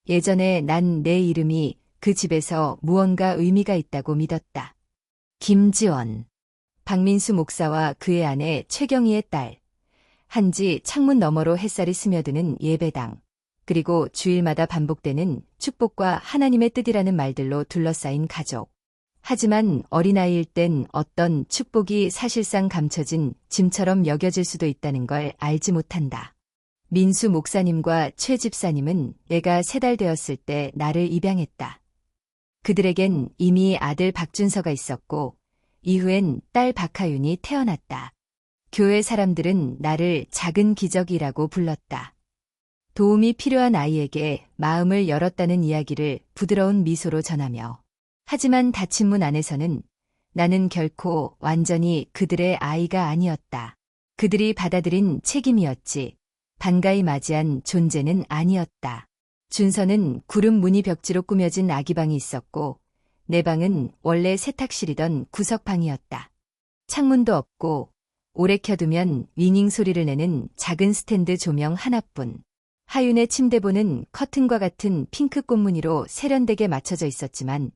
예전에 난 내 이름이 그 집에서 무언가 의미가 있다고 믿었다. 김지원. 박민수 목사와 그의 아내 최경희의 딸. 한지 창문 너머로 햇살이 스며드는 예배당. 그리고 주일마다 반복되는 축복과 하나님의 뜻이라는 말들로 둘러싸인 가족. 하지만 어린아이일 땐 어떤 축복이 사실상 감춰진 짐처럼 여겨질 수도 있다는 걸 알지 못한다. 민수 목사님과 최 집사님은 내가 3달 되었을 때 나를 입양했다. 그들에겐 이미 아들 박준서가 있었고 이후엔 딸 박하윤이 태어났다. 교회 사람들은 나를 작은 기적이라고 불렀다. 도움이 필요한 아이에게 마음을 열었다는 이야기를 부드러운 미소로 전하며 하지만 닫힌 문 안에서는 나는 결코 완전히 그들의 아이가 아니었다. 그들이 받아들인 책임이었지 반가이 맞이한 존재는 아니었다. 준서는 구름 무늬 벽지로 꾸며진 아기방이 있었고 내 방은 원래 세탁실이던 구석방이었다. 창문도 없고 오래 켜두면 윙잉 소리를 내는 작은 스탠드 조명 하나뿐. 하윤의 침대보는 커튼과 같은 핑크 꽃무늬로 세련되게 맞춰져 있었지만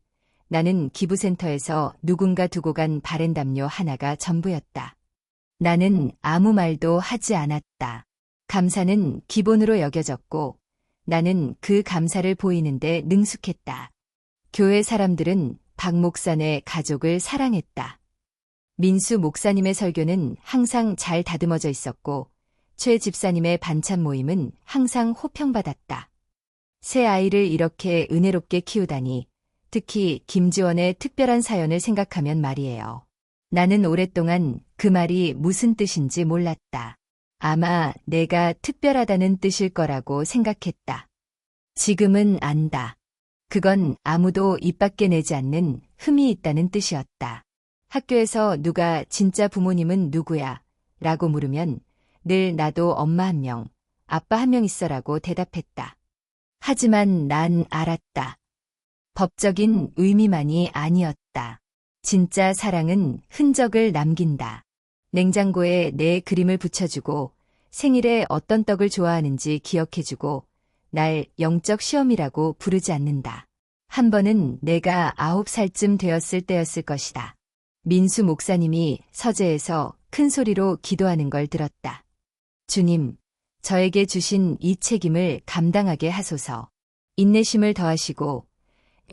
나는 기부센터에서 누군가 두고 간 바랜담요 하나가 전부였다. 나는 아무 말도 하지 않았다. 감사는 기본으로 여겨졌고 나는 그 감사를 보이는데 능숙했다. 교회 사람들은 박 목사네 가족을 사랑했다. 민수 목사님의 설교는 항상 잘 다듬어져 있었고 최 집사님의 반찬 모임은 항상 호평받았다. 새 아이를 이렇게 은혜롭게 키우다니 특히 김지원의 특별한 사연을 생각하면 말이에요. 나는 오랫동안 그 말이 무슨 뜻인지 몰랐다. 아마 내가 특별하다는 뜻일 거라고 생각했다. 지금은 안다. 그건 아무도 입 밖에 내지 않는 흠이 있다는 뜻이었다. 학교에서 누가 진짜 부모님은 누구야? 라고 물으면 늘 나도 엄마 1명, 아빠 1명 있어라고 대답했다. 하지만 난 알았다. 법적인 의미만이 아니었다. 진짜 사랑은 흔적을 남긴다. 냉장고에 내 그림을 붙여주고 생일에 어떤 떡을 좋아하는지 기억해주고 날 영적 시험이라고 부르지 않는다. 한 번은 내가 9살쯤 되었을 때였을 것이다. 민수 목사님이 서재에서 큰 소리로 기도하는 걸 들었다. 주님, 저에게 주신 이 책임을 감당하게 하소서. 인내심을 더하시고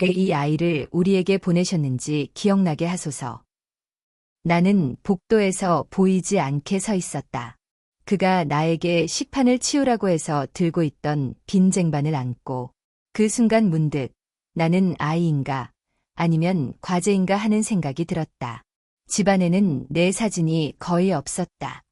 왜 이 아이를 우리에게 보내셨는지 기억나게 하소서. 나는 복도에서 보이지 않게 서 있었다. 그가 나에게 식판을 치우라고 해서 들고 있던 빈 쟁반을 안고 그 순간 문득 나는 아이인가 아니면 과제인가 하는 생각이 들었다. 집안에는 내 사진이 거의 없었다.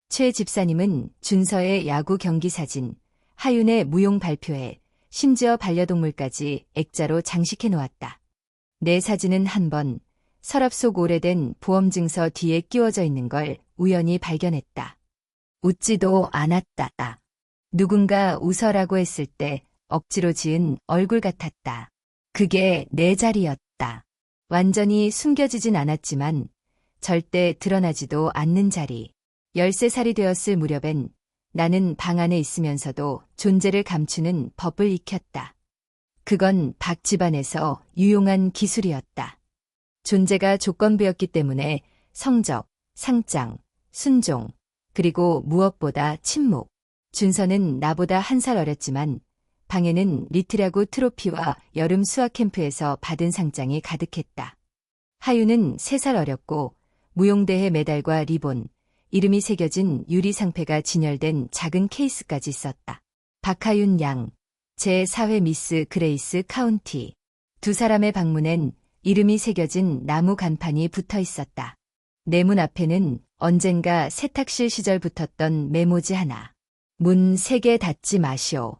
최 집사님은 준서의 야구 경기 사진, 하윤의 무용 발표회, 심지어 반려동물까지 액자로 장식해 놓았다. 내 사진은 한 번 서랍 속 오래된 보험증서 뒤에 끼워져 있는 걸 우연히 발견했다. 웃지도 않았다. 누군가 웃어라고 했을 때 억지로 지은 얼굴 같았다. 그게 내 자리였다. 완전히 숨겨지진 않았지만 절대 드러나지도 않는 자리. 13살이 되었을 무렵엔 나는 방 안에 있으면서도 존재를 감추는 법을 익혔다. 그건 박 집안에서 유용한 기술이었다. 존재가 조건부였기 때문에 성적, 상장, 순종, 그리고 무엇보다 침묵. 준서는 나보다 1살 어렸지만 방에는 리트라고 트로피와 여름 수학 캠프에서 받은 상장이 가득했다. 하윤은 3살 어렸고 무용대회 메달과 리본, 이름이 새겨진 유리 상패가 진열된 작은 케이스까지 있었다. 박하윤 양, 제4회 미스 그레이스 카운티. 2사람의 방문엔 이름이 새겨진 나무 간판이 붙어 있었다. 내 문 앞에는 언젠가 세탁실 시절 붙었던 메모지 하나. 문 3개 닫지 마시오.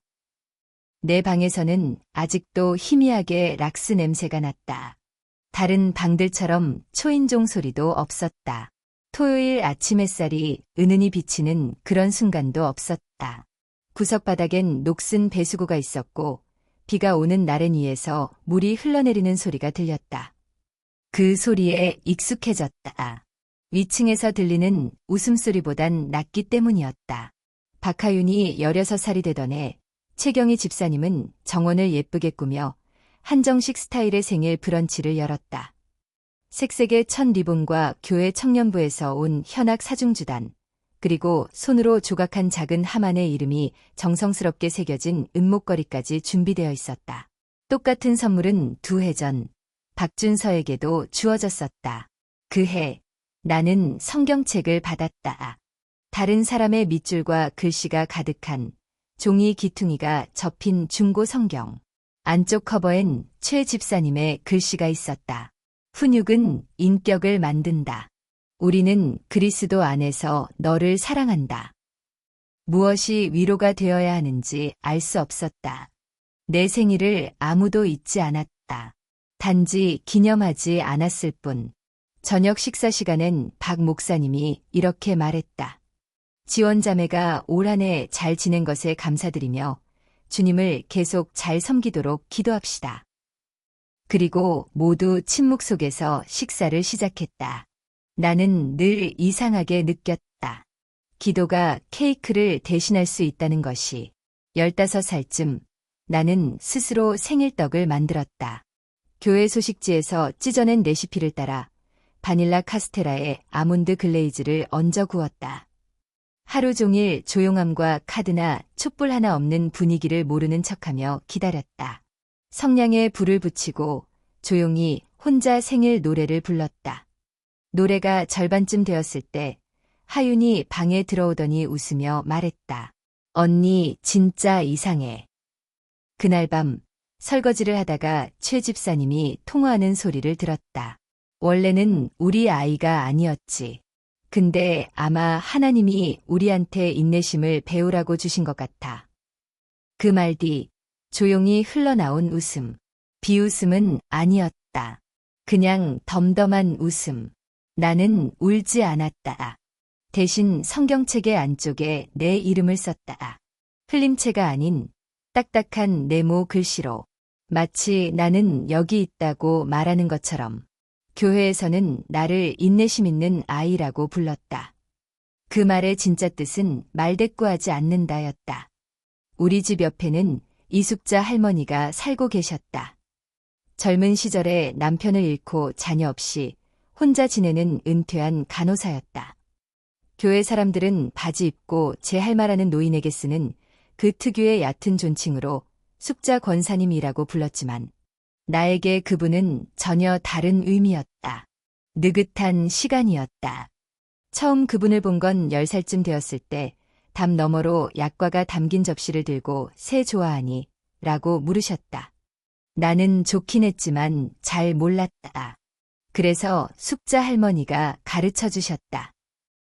내 방에서는 아직도 희미하게 락스 냄새가 났다. 다른 방들처럼 초인종 소리도 없었다. 토요일 아침 햇살이 은은히 비치는 그런 순간도 없었다. 구석바닥엔 녹슨 배수구가 있었고 비가 오는 나랜 위에서 물이 흘러내리는 소리가 들렸다. 그 소리에 익숙해졌다. 위층에서 들리는 웃음소리보단 낫기 때문이었다. 박하윤이 16살이 되던 해 최경희 집사님은 정원을 예쁘게 꾸며 한정식 스타일의 생일 브런치를 열었다. 색색의 천 리본과 교회 청년부에서 온 현악 사중주단, 그리고 손으로 조각한 작은 하만의 이름이 정성스럽게 새겨진 은목걸이까지 준비되어 있었다. 똑같은 선물은 2해 전 박준서에게도 주어졌었다. 그 해 나는 성경책을 받았다. 다른 사람의 밑줄과 글씨가 가득한 종이 기퉁이가 접힌 중고 성경. 안쪽 커버엔 최 집사님의 글씨가 있었다. 훈육은 인격을 만든다. 우리는 그리스도 안에서 너를 사랑한다. 무엇이 위로가 되어야 하는지 알 수 없었다. 내 생일을 아무도 잊지 않았다. 단지 기념하지 않았을 뿐. 저녁 식사 시간엔 박 목사님이 이렇게 말했다. 지원자매가 올 한 해 잘 지낸 것에 감사드리며 주님을 계속 잘 섬기도록 기도합시다. 그리고 모두 침묵 속에서 식사를 시작했다. 나는 늘 이상하게 느꼈다. 기도가 케이크를 대신할 수 있다는 것이. 15살쯤 나는 스스로 생일떡을 만들었다. 교회 소식지에서 찢어낸 레시피를 따라 바닐라 카스테라에 아몬드 글레이즈를 얹어 구웠다. 하루 종일 조용함과 카드나 촛불 하나 없는 분위기를 모르는 척하며 기다렸다. 성냥에 불을 붙이고 조용히 혼자 생일 노래를 불렀다. 노래가 절반쯤 되었을 때 하윤이 방에 들어오더니 웃으며 말했다. 언니 진짜 이상해. 그날 밤 설거지를 하다가 최 집사님이 통화하는 소리를 들었다. 원래는 우리 아이가 아니었지. 근데 아마 하나님이 우리한테 인내심을 배우라고 주신 것 같아. 그 말 뒤 조용히 흘러나온 웃음. 비웃음은 아니었다. 그냥 덤덤한 웃음. 나는 울지 않았다. 대신 성경책의 안쪽에 내 이름을 썼다. 흘림체가 아닌 딱딱한 네모 글씨로. 마치 나는 여기 있다고 말하는 것처럼. 교회에서는 나를 인내심 있는 아이라고 불렀다. 그 말의 진짜 뜻은 말대꾸하지 않는다였다. 우리 집 옆에는 이숙자 할머니가 살고 계셨다. 젊은 시절에 남편을 잃고 자녀 없이 혼자 지내는 은퇴한 간호사였다. 교회 사람들은 바지 입고 제 할마라는 노인에게 쓰는 그 특유의 얕은 존칭으로 숙자 권사님이라고 불렀지만 나에게 그분은 전혀 다른 의미였다. 느긋한 시간이었다. 처음 그분을 본 건 10살쯤 되었을 때 담 너머로 약과가 담긴 접시를 들고 새 좋아하니? 라고 물으셨다. 나는 좋긴 했지만 잘 몰랐다. 그래서 숙자 할머니가 가르쳐 주셨다.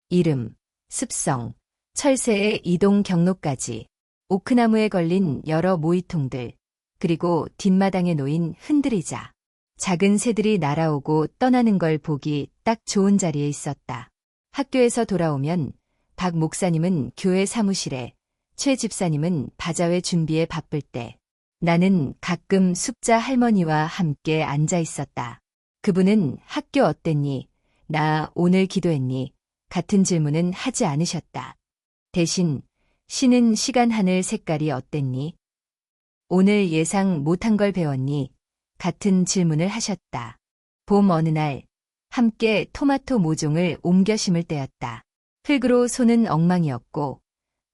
이름, 습성, 철새의 이동 경로까지, 오크나무에 걸린 여러 모이통들, 그리고 뒷마당에 놓인 흔들의자. 작은 새들이 날아오고 떠나는 걸 보기 딱 좋은 자리에 있었다. 학교에서 돌아오면 박 목사님은 교회 사무실에, 최 집사님은 바자회 준비에 바쁠 때 나는 가끔 숙자 할머니와 함께 앉아 있었다. 그분은 학교 어땠니? 나 오늘 기도했니? 같은 질문은 하지 않으셨다. 대신 쉬는 시간 하늘 색깔이 어땠니? 오늘 예상 못한 걸 배웠니? 같은 질문을 하셨다. 봄 어느 날 함께 토마토 모종을 옮겨 심을 때였다. 흙으로 손은 엉망이었고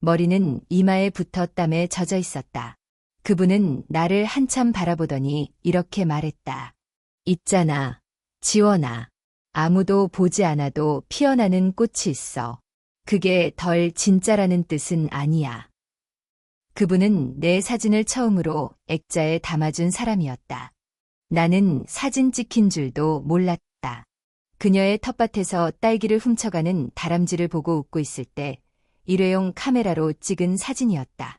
머리는 이마에 붙어 땀에 젖어 있었다. 그분은 나를 한참 바라보더니 이렇게 말했다. 있잖아, 지원아. 아무도 보지 않아도 피어나는 꽃이 있어. 그게 덜 진짜라는 뜻은 아니야. 그분은 내 사진을 처음으로 액자에 담아준 사람이었다. 나는 사진 찍힌 줄도 몰랐다. 그녀의 텃밭에서 딸기를 훔쳐가는 다람쥐를 보고 웃고 있을 때 일회용 카메라로 찍은 사진이었다.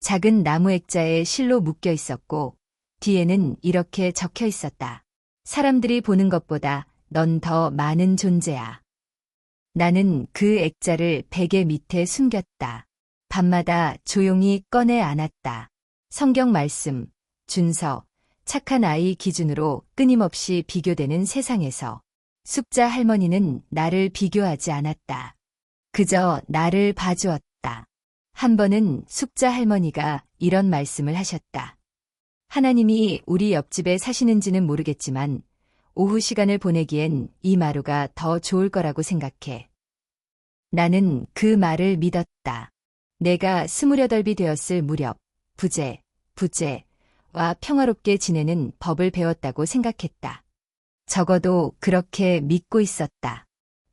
작은 나무 액자에 실로 묶여 있었고 뒤에는 이렇게 적혀 있었다. 사람들이 보는 것보다 넌 더 많은 존재야. 나는 그 액자를 베개 밑에 숨겼다. 밤마다 조용히 꺼내 안았다. 성경 말씀, 준서, 착한 아이 기준으로 끊임없이 비교되는 세상에서 숙자 할머니는 나를 비교하지 않았다. 그저 나를 봐주었다. 한 번은 숙자 할머니가 이런 말씀을 하셨다. 하나님이 우리 옆집에 사시는지는 모르겠지만 오후 시간을 보내기엔 이 마루가 더 좋을 거라고 생각해. 나는 그 말을 믿었다. 내가 28이 되었을 무렵 부재와 평화롭게 지내는 법을 배웠다고 생각했다. 적어도 그렇게 믿고 있었다.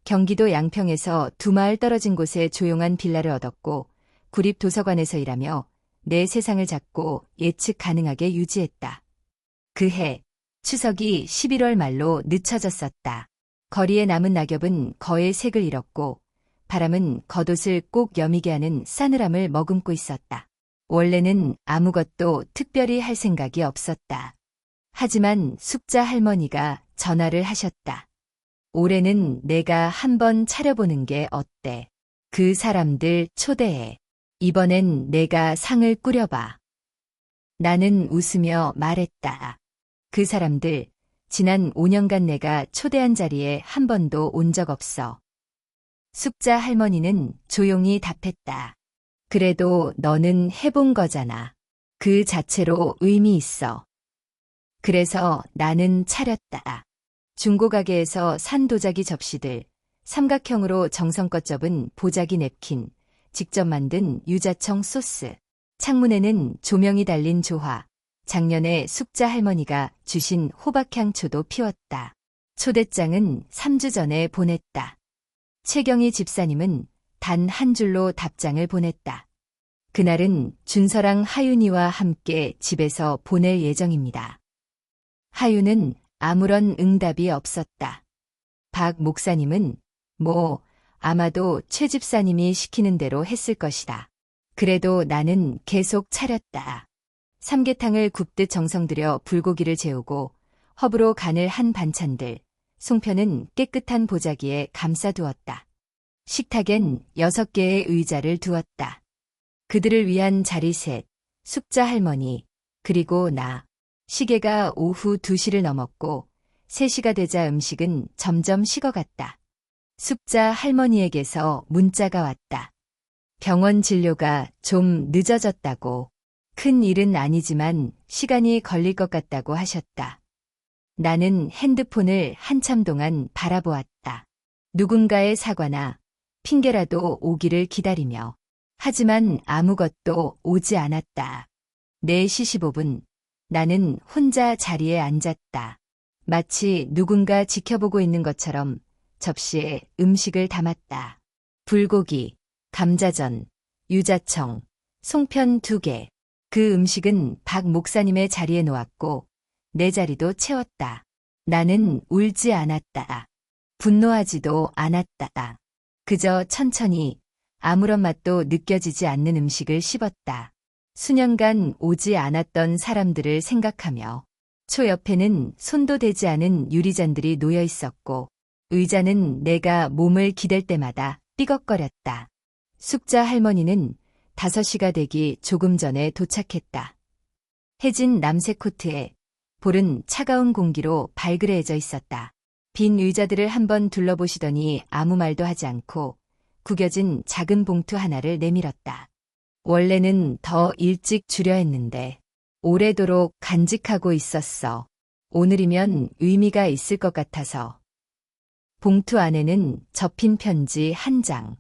경기도 양평에서 2마을 떨어진 곳에 조용한 빌라를 얻었고 구립 도서관에서 일하며 내 세상을 잡고 예측 가능하게 유지했다. 그해 추석이 11월 말로 늦춰졌었다. 거리에 남은 낙엽은 거의 색을 잃었고 바람은 겉옷을 꼭 여미게 하는 싸늘함을 머금고 있었다. 원래는 아무것도 특별히 할 생각이 없었다. 하지만 숙자 할머니가 전화를 하셨다. 올해는 내가 한번 차려보는 게 어때? 그 사람들 초대해. 이번엔 내가 상을 꾸려봐. 나는 웃으며 말했다. 그 사람들, 지난 5년간 내가 초대한 자리에 한 번도 온 적 없어. 숙자 할머니는 조용히 답했다. 그래도 너는 해본 거잖아. 그 자체로 의미 있어. 그래서 나는 차렸다. 중고가게에서 산 도자기 접시들, 삼각형으로 정성껏 접은 보자기 냅킨, 직접 만든 유자청 소스, 창문에는 조명이 달린 조화, 작년에 숙자 할머니가 주신 호박향초도 피웠다. 초대장은 3주 전에 보냈다. 최경희 집사님은 단 한 줄로 답장을 보냈다. 그날은 준서랑 하윤이와 함께 집에서 보낼 예정입니다. 하윤은 아무런 응답이 없었다. 박 목사님은 아마도 최 집사님이 시키는 대로 했을 것이다. 그래도 나는 계속 차렸다. 삼계탕을 굽듯 정성 들여 불고기를 재우고 허브로 간을 한 반찬들, 송편은 깨끗한 보자기에 감싸두었다. 식탁엔 6개의 의자를 두었다. 그들을 위한 자리 셋, 숙자 할머니, 그리고 나. 시계가 오후 2시를 넘었고 3시가 되자 음식은 점점 식어갔다. 숙자 할머니에게서 문자가 왔다. 병원 진료가 좀 늦어졌다고. 큰 일은 아니지만 시간이 걸릴 것 같다고 하셨다. 나는 핸드폰을 한참 동안 바라보았다. 누군가의 사과나 핑계라도 오기를 기다리며. 하지만 아무것도 오지 않았다. 4시 15분, 나는 혼자 자리에 앉았다. 마치 누군가 지켜보고 있는 것처럼 접시에 음식을 담았다. 불고기, 감자전, 유자청, 송편 2개. 그 음식은 박 목사님의 자리에 놓았고 내 자리도 채웠다. 나는 울지 않았다. 분노하지도 않았다. 그저 천천히 아무런 맛도 느껴지지 않는 음식을 씹었다. 수년간 오지 않았던 사람들을 생각하며 초 옆에는 손도 대지 않은 유리잔들이 놓여 있었고 의자는 내가 몸을 기댈 때마다 삐걱거렸다. 숙자 할머니는 5시가 되기 조금 전에 도착했다. 해진 남색 코트에 볼은 차가운 공기로 발그레해져 있었다. 빈 의자들을 한번 둘러보시더니 아무 말도 하지 않고 구겨진 작은 봉투 하나를 내밀었다. 원래는 더 일찍 주려 했는데 오래도록 간직하고 있었어. 오늘이면 의미가 있을 것 같아서. 봉투 안에는 접힌 편지 1장.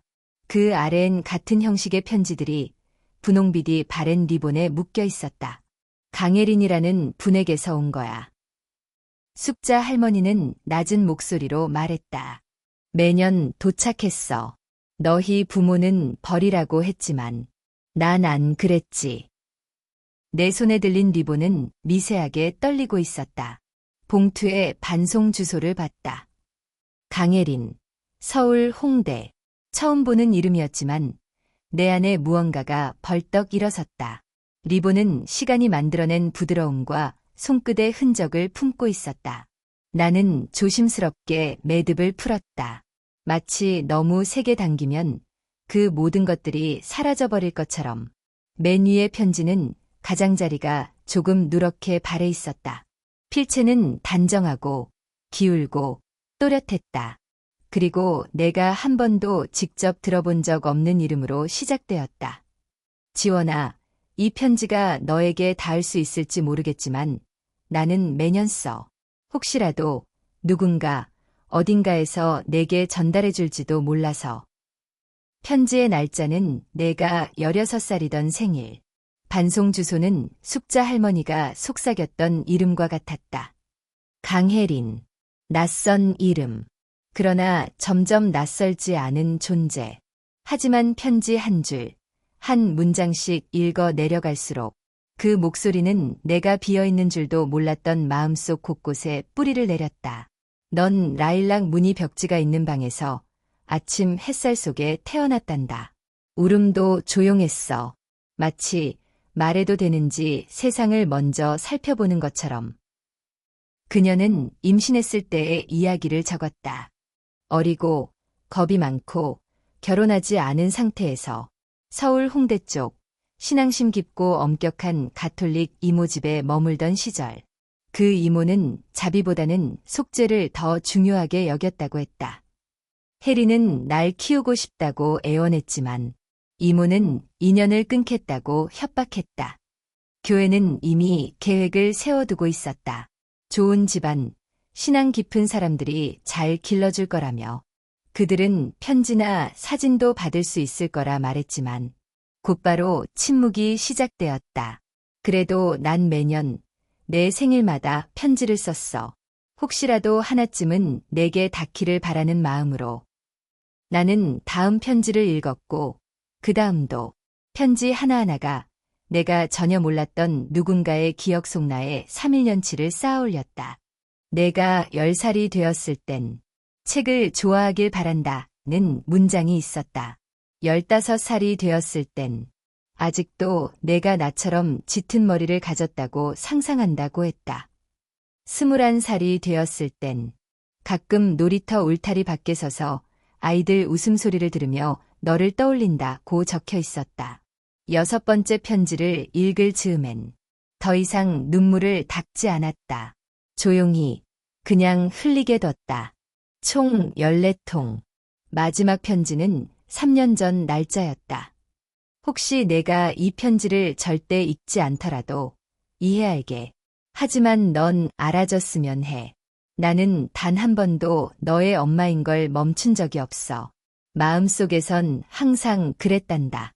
그 아래엔 같은 형식의 편지들이 분홍비디 바랜 리본에 묶여 있었다. 강혜린이라는 분에게서 온 거야. 숙자 할머니는 낮은 목소리로 말했다. 매년 도착했어. 너희 부모는 버리라고 했지만 난 안 그랬지. 내 손에 들린 리본은 미세하게 떨리고 있었다. 봉투에 반송 주소를 봤다. 강혜린, 서울 홍대. 처음 보는 이름이었지만 내 안에 무언가가 벌떡 일어섰다. 리본은 시간이 만들어낸 부드러움과 손끝의 흔적을 품고 있었다. 나는 조심스럽게 매듭을 풀었다. 마치 너무 세게 당기면 그 모든 것들이 사라져버릴 것처럼. 맨 위의 편지는 가장자리가 조금 누렇게 발해 있었다. 필체는 단정하고 기울고 또렷했다. 그리고 내가 한 번도 직접 들어본 적 없는 이름으로 시작되었다. 지원아, 이 편지가 너에게 닿을 수 있을지 모르겠지만 나는 매년 써. 혹시라도 누군가 어딘가에서 내게 전달해 줄지도 몰라서. 편지의 날짜는 내가 16살이던 생일. 반송 주소는 숙자 할머니가 속삭였던 이름과 같았다. 강혜린. 낯선 이름. 그러나 점점 낯설지 않은 존재. 하지만 편지 한 줄, 한 문장씩 읽어 내려갈수록 그 목소리는 내가 비어있는 줄도 몰랐던 마음속 곳곳에 뿌리를 내렸다. 넌 라일락 무늬 벽지가 있는 방에서 아침 햇살 속에 태어났단다. 울음도 조용했어. 마치 말해도 되는지 세상을 먼저 살펴보는 것처럼. 그녀는 임신했을 때의 이야기를 적었다. 어리고 겁이 많고 결혼하지 않은 상태에서 서울 홍대 쪽 신앙심 깊고 엄격한 가톨릭 이모 집에 머물던 시절. 그 이모는 자비보다는 속죄를 더 중요하게 여겼다고 했다. 혜리는 날 키우고 싶다고 애원했지만 이모는 인연을 끊겠다고 협박했다. 교회는 이미 계획을 세워두고 있었다. 좋은 집안, 신앙 깊은 사람들이 잘 길러줄 거라며 그들은 편지나 사진도 받을 수 있을 거라 말했지만 곧바로 침묵이 시작되었다. 그래도 난 매년 내 생일마다 편지를 썼어. 혹시라도 하나쯤은 내게 닿기를 바라는 마음으로. 나는 다음 편지를 읽었고 그 다음도 편지 하나하나가 내가 전혀 몰랐던 누군가의 기억 속라에 3~1년치를 쌓아 올렸다. 내가 10살이 되었을 땐 책을 좋아하길 바란다는 문장이 있었다. 15살이 되었을 땐 아직도 내가 나처럼 짙은 머리를 가졌다고 상상한다고 했다. 21살이 되었을 땐 가끔 놀이터 울타리 밖에 서서 아이들 웃음소리를 들으며 너를 떠올린다고 적혀 있었다. 6번째 편지를 읽을 즈음엔 더 이상 눈물을 닦지 않았다. 조용히 그냥 흘리게 뒀다. 총 14통. 마지막 편지는 3년 전 날짜였다. 혹시 내가 이 편지를 절대 읽지 않더라도 이해할게. 하지만 넌 알아줬으면 해. 나는 단 한 번도 너의 엄마인 걸 멈춘 적이 없어. 마음속에선 항상 그랬단다.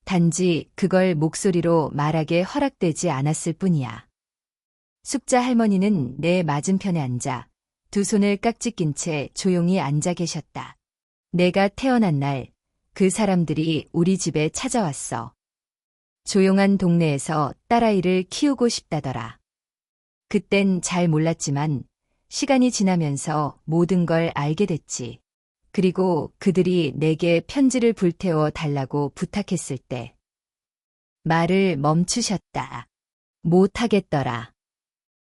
단지 그걸 목소리로 말하게 허락되지 않았을 뿐이야. 숙자 할머니는 내 맞은편에 앉아 두 손을 깍지 낀 채 조용히 앉아 계셨다. 내가 태어난 날 그 사람들이 우리 집에 찾아왔어. 조용한 동네에서 딸아이를 키우고 싶다더라. 그땐 잘 몰랐지만 시간이 지나면서 모든 걸 알게 됐지. 그리고 그들이 내게 편지를 불태워 달라고 부탁했을 때 말을 멈추셨다. 못하겠더라.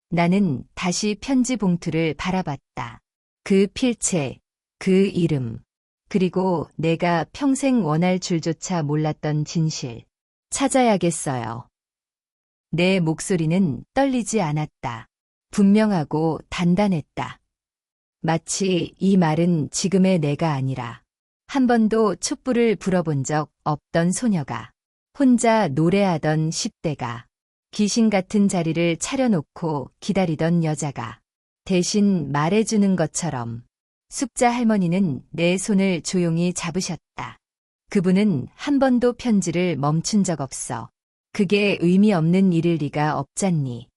나는 다시 편지 봉투를 바라봤다. 그 필체, 그 이름, 그리고 내가 평생 원할 줄조차 몰랐던 진실. 찾아야겠어요. 내 목소리는 떨리지 않았다. 분명하고 단단했다. 마치 이 말은 지금의 내가 아니라 한 번도 촛불을 불어본 적 없던 소녀가 혼자 노래하던 10대가 귀신 같은 자리를 차려놓고 기다리던 여자가 대신 말해주는 것처럼 숙자 할머니는 내 손을 조용히 잡으셨다. 그분은 한 번도 편지를 멈춘 적 없어. 그게 의미 없는 일일 리가 없잖니.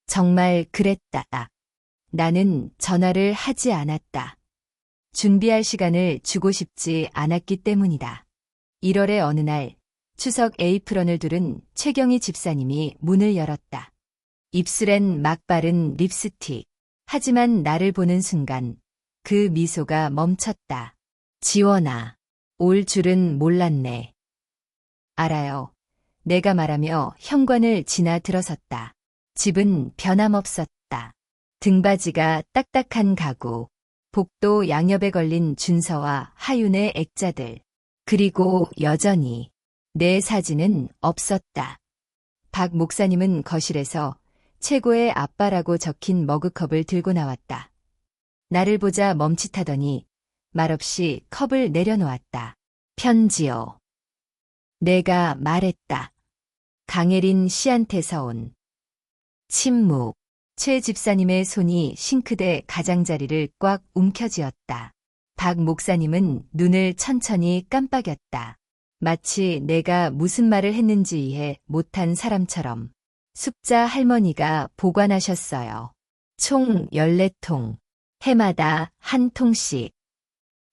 정말 그랬다. 나는 전화를 하지 않았다. 준비할 시간을 주고 싶지 않았기 때문이다. 1월의 어느 날 추석 에이프런을 두른 최경희 집사님이 문을 열었다. 입술엔 막 바른 립스틱. 하지만 나를 보는 순간 그 미소가 멈췄다. 지원아, 올 줄은 몰랐네. 알아요. 내가 말하며 현관을 지나 들어섰다. 집은 변함없었다. 등받이가 딱딱한 가구, 복도 양옆에 걸린 준서와 하윤의 액자들, 그리고 여전히 내 사진은 없었다. 박 목사님은 거실에서 최고의 아빠라고 적힌 머그컵을 들고 나왔다. 나를 보자 멈칫하더니 말없이 컵을 내려놓았다. 편지요. 내가 말했다. 강혜린 씨한테서 온 침묵. 최 집사님의 손이 싱크대 가장자리를 꽉 움켜쥐었다. 박 목사님은 눈을 천천히 깜빡였다. 마치 내가 무슨 말을 했는지 이해 못한 사람처럼. 숙자 할머니가 보관하셨어요. 총 14통. 해마다 한 통씩.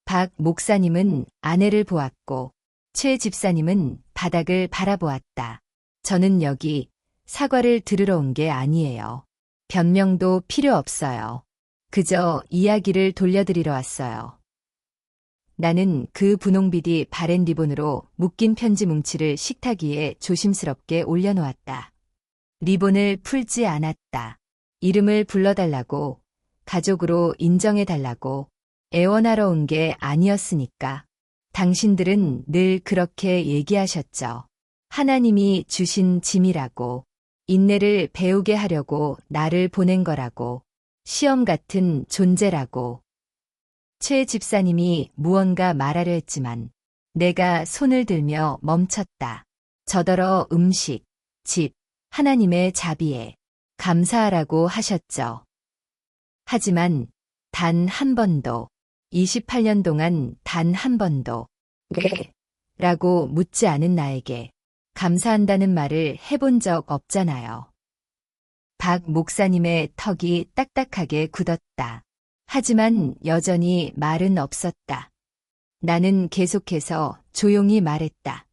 박 목사님은 아내를 보았고 최 집사님은 바닥을 바라보았다. 저는 여기 사과를 들으러 온 게 아니에요. 변명도 필요 없어요. 그저 이야기를 돌려드리러 왔어요. 나는 그 분홍비디 바랜 리본으로 묶인 편지 뭉치를 식탁 위에 조심스럽게 올려놓았다. 리본을 풀지 않았다. 이름을 불러달라고, 가족으로 인정해달라고, 애원하러 온 게 아니었으니까. 당신들은 늘 그렇게 얘기하셨죠. 하나님이 주신 짐이라고, 인내를 배우게 하려고 나를 보낸 거라고, 시험 같은 존재라고. 최 집사님이 무언가 말하려 했지만 내가 손을 들며 멈췄다. 저더러 음식, 집, 하나님의 자비에 감사하라고 하셨죠. 하지만 단 한 번도, 28년 동안 단 한 번도 왜? 라고 묻지 않은 나에게 감사한다는 말을 해본 적 없잖아요. 박 목사님의 턱이 딱딱하게 굳었다. 하지만 여전히 말은 없었다. 나는 계속해서 조용히 말했다.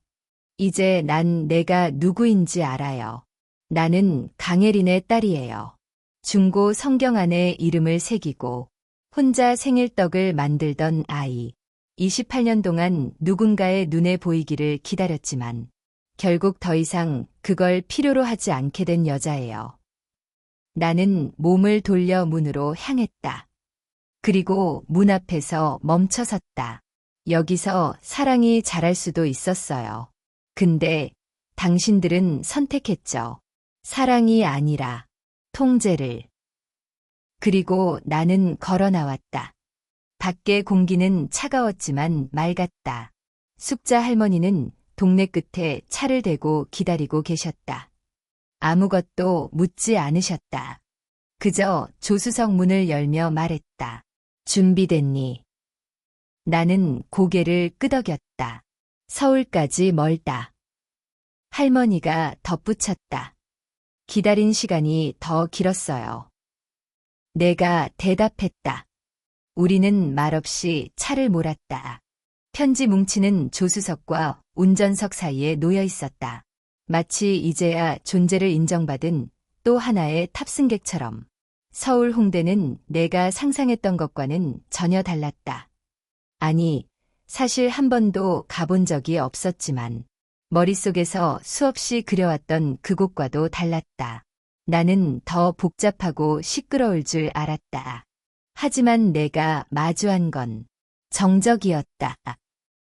이제 난 내가 누구인지 알아요. 나는 강혜린의 딸이에요. 중고 성경 안에 이름을 새기고 혼자 생일떡을 만들던 아이. 28년 동안 누군가의 눈에 보이기를 기다렸지만 결국 더 이상 그걸 필요로 하지 않게 된 여자예요. 나는 몸을 돌려 문으로 향했다. 그리고 문 앞에서 멈춰섰다. 여기서 사랑이 자랄 수도 있었어요. 근데 당신들은 선택했죠. 사랑이 아니라 통제를. 그리고 나는 걸어 나왔다. 밖의 공기는 차가웠지만 맑았다. 숙자 할머니는 동네 끝에 차를 대고 기다리고 계셨다. 아무것도 묻지 않으셨다. 그저 조수석 문을 열며 말했다. 준비됐니? 나는 고개를 끄덕였다. 서울까지 멀다. 할머니가 덧붙였다. 기다린 시간이 더 길었어요. 내가 대답했다. 우리는 말없이 차를 몰았다. 편지 뭉치는 조수석과 운전석 사이에 놓여 있었다. 마치 이제야 존재를 인정받은 또 하나의 탑승객처럼. 서울 홍대는 내가 상상했던 것과는 전혀 달랐다. 아니, 사실 한 번도 가본 적이 없었지만 머릿속에서 수없이 그려왔던 그곳과도 달랐다. 나는 더 복잡하고 시끄러울 줄 알았다. 하지만 내가 마주한 건 정적이었다.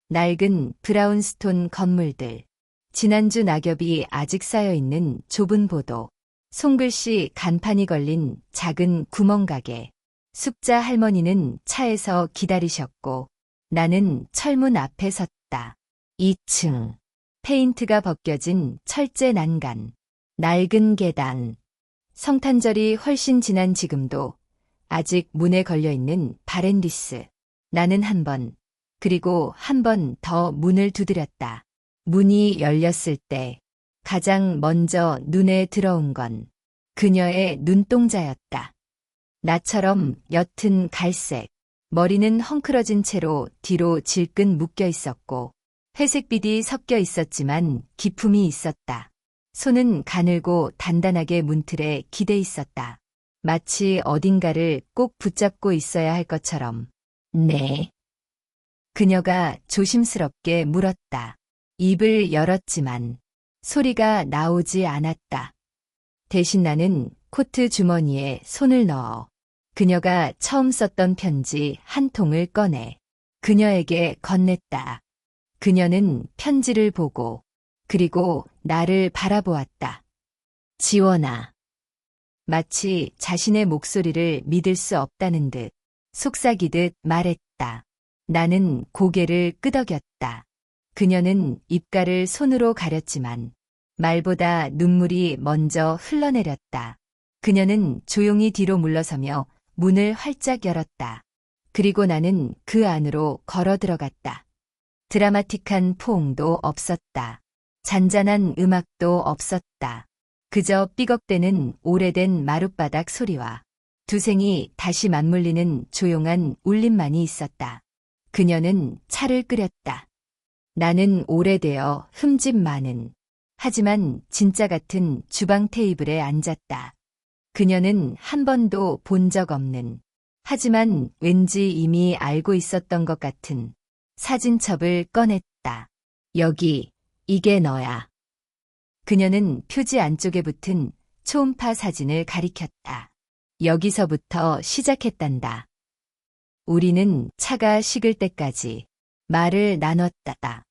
낡은 브라운스톤 건물들, 지난주 낙엽이 아직 쌓여있는 좁은 보도, 손글씨 간판이 걸린 작은 구멍가게. 숙자 할머니는 차에서 기다리셨고 나는 철문 앞에 섰다. 2층. 페인트가 벗겨진 철제 난간, 낡은 계단. 성탄절이 훨씬 지난 지금도 아직 문에 걸려있는 바랜디스. 나는 한 번, 그리고 한 번 더 문을 두드렸다. 문이 열렸을 때 가장 먼저 눈에 들어온 건 그녀의 눈동자였다. 나처럼 옅은 갈색, 머리는 헝클어진 채로 뒤로 질끈 묶여 있었고 회색빛이 섞여 있었지만 기품이 있었다. 손은 가늘고 단단하게 문틀에 기대 있었다. 마치 어딘가를 꼭 붙잡고 있어야 할 것처럼. 네. 그녀가 조심스럽게 물었다. 입을 열었지만 소리가 나오지 않았다. 대신 나는 코트 주머니에 손을 넣어 그녀가 처음 썼던 편지 한 통을 꺼내 그녀에게 건넸다. 그녀는 편지를 보고 그리고 나를 바라보았다. 지원아. 마치 자신의 목소리를 믿을 수 없다는 듯 속삭이듯 말했다. 나는 고개를 끄덕였다. 그녀는 입가를 손으로 가렸지만 말보다 눈물이 먼저 흘러내렸다. 그녀는 조용히 뒤로 물러서며 문을 활짝 열었다. 그리고 나는 그 안으로 걸어 들어갔다. 드라마틱한 포옹도 없었다. 잔잔한 음악도 없었다. 그저 삐걱대는 오래된 마룻바닥 소리와 두생이 다시 맞물리는 조용한 울림만이 있었다. 그녀는 차를 끓였다. 나는 오래되어 흠집 많은, 하지만 진짜 같은 주방 테이블에 앉았다. 그녀는 한 번도 본 적 없는, 하지만 왠지 이미 알고 있었던 것 같은 사진첩을 꺼냈다. 여기, 이게 너야. 그녀는 표지 안쪽에 붙은 초음파 사진을 가리켰다. 여기서부터 시작했단다. 우리는 차가 식을 때까지 말을 나눴다.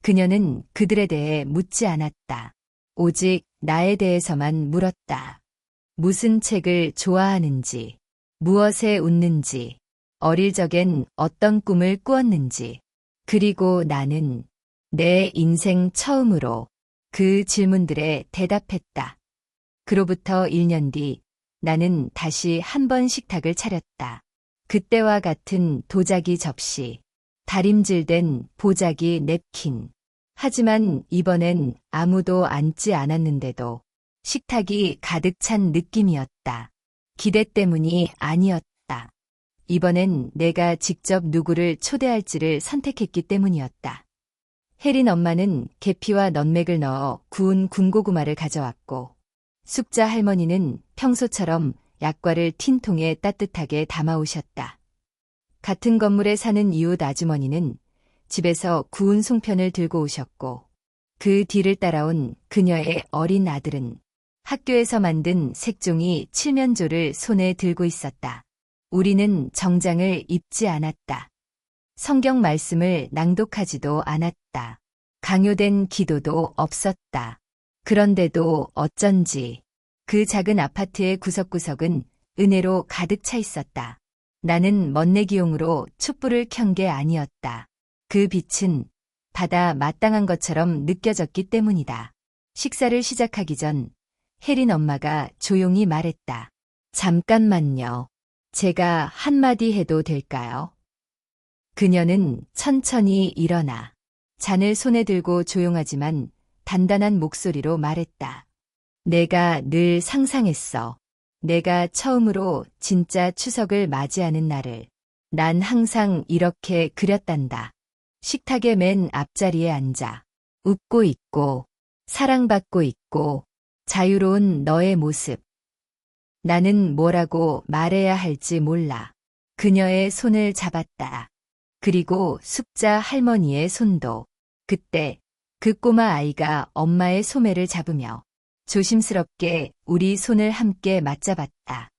그녀는 그들에 대해 묻지 않았다. 오직 나에 대해서만 물었다. 무슨 책을 좋아하는지, 무엇에 웃는지, 어릴 적엔 어떤 꿈을 꾸었는지, 그리고 나는 내 인생 처음으로 그 질문들에 대답했다. 그로부터 1년 뒤 나는 다시 한 번 식탁을 차렸다. 그때와 같은 도자기 접시, 다림질된 보자기 냅킨. 하지만 이번엔 아무도 앉지 않았는데도 식탁이 가득 찬 느낌이었다. 기대 때문이 아니었다. 이번엔 내가 직접 누구를 초대할지를 선택했기 때문이었다. 혜린 엄마는 계피와 넌맥을 넣어 구운 군고구마를 가져왔고, 숙자 할머니는 평소처럼 약과를 틴 통에 따뜻하게 담아오셨다. 같은 건물에 사는 이웃 아주머니는 집에서 구운 송편을 들고 오셨고, 그 뒤를 따라온 그녀의 어린 아들은 학교에서 만든 색종이 칠면조를 손에 들고 있었다. 우리는 정장을 입지 않았다. 성경 말씀을 낭독하지도 않았다. 강요된 기도도 없었다. 그런데도 어쩐지 그 작은 아파트의 구석구석은 은혜로 가득 차 있었다. 나는 멋내기용으로 촛불을 켠 게 아니었다. 그 빛은 받아 마땅한 것처럼 느껴졌기 때문이다. 식사를 시작하기 전 혜린 엄마가 조용히 말했다. 잠깐만요. 제가 한마디 해도 될까요? 그녀는 천천히 일어나 잔을 손에 들고 조용하지만 단단한 목소리로 말했다. 내가 늘 상상했어. 내가 처음으로 진짜 추석을 맞이하는 날을. 난 항상 이렇게 그렸단다. 식탁의 맨 앞자리에 앉아 웃고 있고 사랑받고 있고 자유로운 너의 모습. 나는 뭐라고 말해야 할지 몰라. 그녀의 손을 잡았다. 그리고 숙자 할머니의 손도. 그때 그 꼬마 아이가 엄마의 소매를 잡으며 조심스럽게 우리 손을 함께 맞잡았다.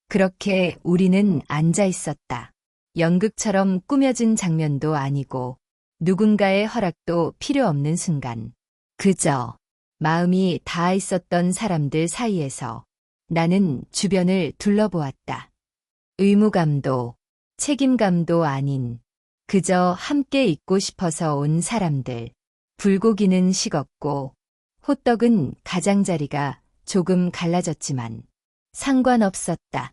그렇게 우리는 앉아 있었다. 연극처럼 꾸며진 장면도 아니고 누군가의 허락도 필요 없는 순간. 그저 마음이 닿아 있었던 사람들 사이에서 나는 주변을 둘러보았다. 의무감도 책임감도 아닌 그저 함께 있고 싶어서 온 사람들. 불고기는 식었고 호떡은 가장자리가 조금 갈라졌지만 상관없었다.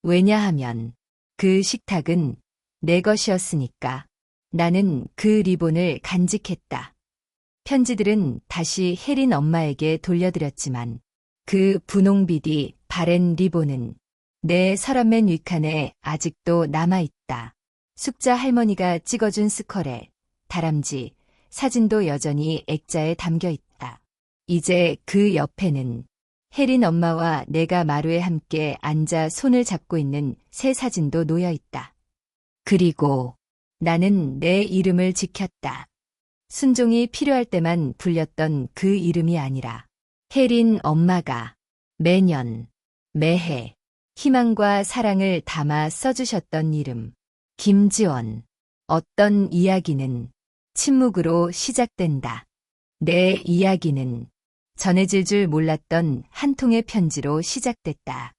왜냐하면 그 식탁은 내 것이었으니까. 나는 그 리본을 간직했다. 편지들은 다시 혜린 엄마에게 돌려드렸지만 그 분홍빛이 바랜 리본은 내 서랍맨 윗칸에 아직도 남아있다. 숙자 할머니가 찍어준 스컬에 다람쥐, 사진도 여전히 액자에 담겨있다. 이제 그 옆에는 혜린 엄마와 내가 마루에 함께 앉아 손을 잡고 있는 새 사진도 놓여있다. 그리고 나는 내 이름을 지켰다. 순종이 필요할 때만 불렸던 그 이름이 아니라 혜린 엄마가 매년, 매해 희망과 사랑을 담아 써주셨던 이름. 김지원. 어떤 이야기는 침묵으로 시작된다. 내 이야기는 전해질 줄 몰랐던 한 통의 편지로 시작됐다.